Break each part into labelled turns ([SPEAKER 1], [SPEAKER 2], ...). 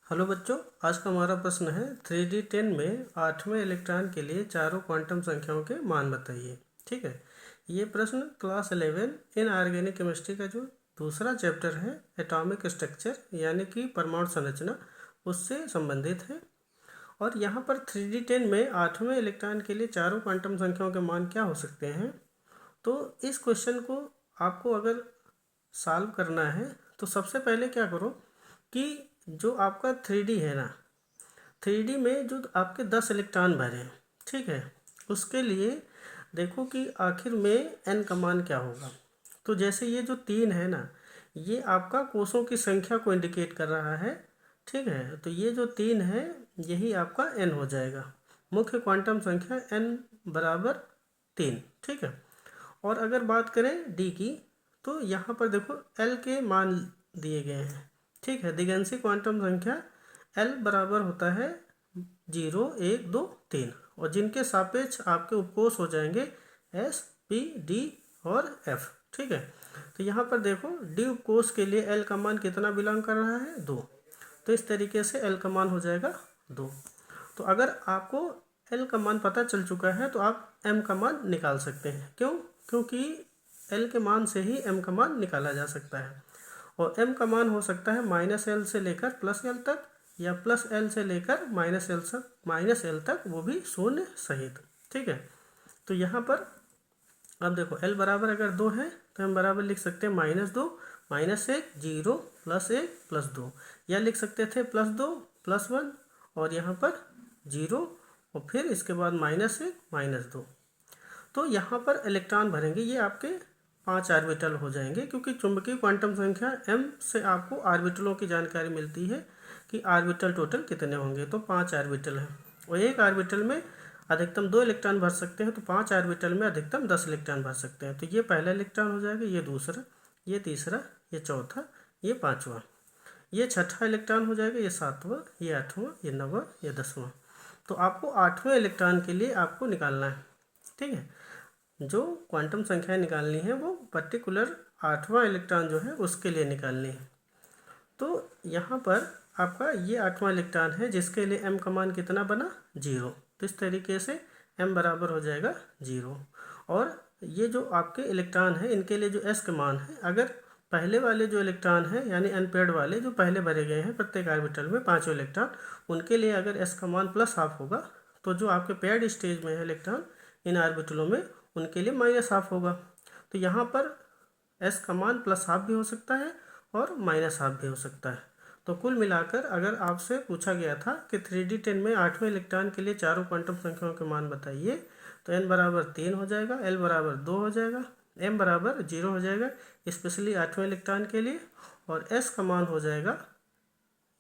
[SPEAKER 1] Hello बच्चों, आज का हमारा प्रश्न है 3D10 में 8वें इलेक्ट्रॉन के लिए चारों क्वांटम संख्याओं के मान बताइए। ठीक है, ये प्रश्न क्लास 11 इन ऑर्गेनिक केमिस्ट्री का जो दूसरा चैप्टर है एटॉमिक स्ट्रक्चर यानी कि परमाणु संरचना, उससे संबंधित है। और यहाँ पर 3D10 में 8वें इलेक्ट्रॉन के लिए चारों क्वांटम संख्याओं के मान क्या हो सकते हैं। तो इस क्वेश्चन को आपको अगर सॉल्व करना है तो सबसे पहले क्या करो कि जो आपका 3D है ना, 3D में जो आपके 10 इलेक्ट्रॉन भरे हैं, ठीक है, उसके लिए देखो कि आखिर में n का मान क्या होगा। तो जैसे ये जो 3 है ना, ये आपका कोषों की संख्या को इंडिकेट कर रहा है। ठीक है, तो ये जो 3 है यही आपका n हो जाएगा। मुख्य क्वांटम संख्या n बराबर 3। ठीक है, और अगर बात करें d की, तो यहाँ पर देखो l के मान दिए गए हैं। ठीक है, दिगंशी क्वांटम संख्या l बराबर होता है 0, 1, 2, 3, और जिनके सापेक्ष आपके उपकोष हो जाएंगे s, p, d और f। ठीक है, तो यहाँ पर देखो d उपकोष के लिए l का मान कितना बिलोंग कर रहा है, 2। तो इस तरीके से l का मान हो जाएगा 2। तो अगर आपको l का मान पता चल चुका है तो आप m का मान निकाल सकते हैं। क्योंकि l के मान से ही m का मान निकाला जा सकता है। और m का मान हो सकता है -l से लेकर +l तक, या +l से लेकर -l तक, वो भी शून्य सहित। ठीक है, तो यहाँ पर अब देखो l बराबर अगर 2 है तो हम बराबर लिख सकते हैं -2, -1, 0, +1, +2, या लिख सकते थे +2, +1 और यहाँ पर 0 और फिर इसके बाद -1, -2। तो यहाँ पर इलेक्ट्रॉन भरेंगे, ये आपके 5 ऑर्बिटल हो जाएंगे, क्योंकि चुंबकीय क्वांटम संख्या m से आपको ऑर्बिटलों की जानकारी मिलती है कि ऑर्बिटल टोटल कितने होंगे। तो 5 ऑर्बिटल हैं, और एक ऑर्बिटल में अधिकतम 2 इलेक्ट्रॉन भर सकते हैं, तो 5 ऑर्बिटल में अधिकतम 10 इलेक्ट्रॉन भर सकते हैं। तो ये पहला इलेक्ट्रॉन हो जाएगा, ये दूसरा, ये तीसरा, ये चौथा, ये पाँचवा, ये छठा इलेक्ट्रॉन हो जाएगा, ये सातवां, ये आठवां, ये नौवां, ये 10वां। तो आपको 8वें इलेक्ट्रॉन के लिए आपको निकालना है। ठीक है, जो क्वांटम संख्या निकालनी है वो पर्टिकुलर 8वां इलेक्ट्रॉन जो है उसके लिए निकालनी है। तो यहाँ पर आपका ये 8वां इलेक्ट्रॉन है जिसके लिए m का मान कितना बना, 0। तो इस तरीके से m बराबर हो जाएगा 0। और ये जो आपके इलेक्ट्रॉन है इनके लिए जो s का मान है, अगर पहले वाले जो इलेक्ट्रॉन है यानी अनपेयर्ड वाले जो पहले भरे गए हैं प्रत्येक ऑर्बिटल में 5 इलेक्ट्रॉन, उनके लिए अगर s का मान +½ होगा, तो जो आपके पेयर्ड स्टेज में है इलेक्ट्रॉन इन ऑर्बिटलों में, उनके लिए -½ होगा। तो यहाँ पर s का मान +½ भी हो सकता है और -½ भी हो सकता है। तो कुल मिलाकर अगर आपसे पूछा गया था कि 3D10 में 8वें इलेक्ट्रॉन के लिए चारों क्वांटम संख्याओं के मान बताइए, तो n बराबर 3 हो जाएगा, l बराबर 2 हो जाएगा, m बराबर 0 हो जाएगा, स्पेशली 8वें इलेक्ट्रॉन के लिए, और s का मान हो जाएगा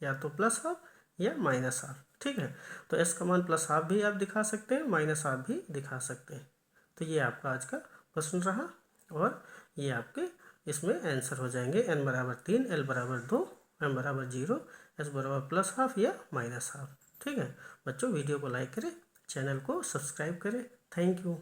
[SPEAKER 1] या तो +½ या -½ ठीक है, तो s का मान +½ भी आप दिखा सकते हैं, -½ भी दिखा सकते हैं। तो ये आपका आज का प्रश्न रहा, और ये आपके इसमें आंसर हो जाएंगे n बराबर 3, l बराबर 2, m बराबर 0, s बराबर +½ या -½ ठीक है बच्चों, वीडियो को लाइक करें, चैनल को सब्सक्राइब करें। Thank you.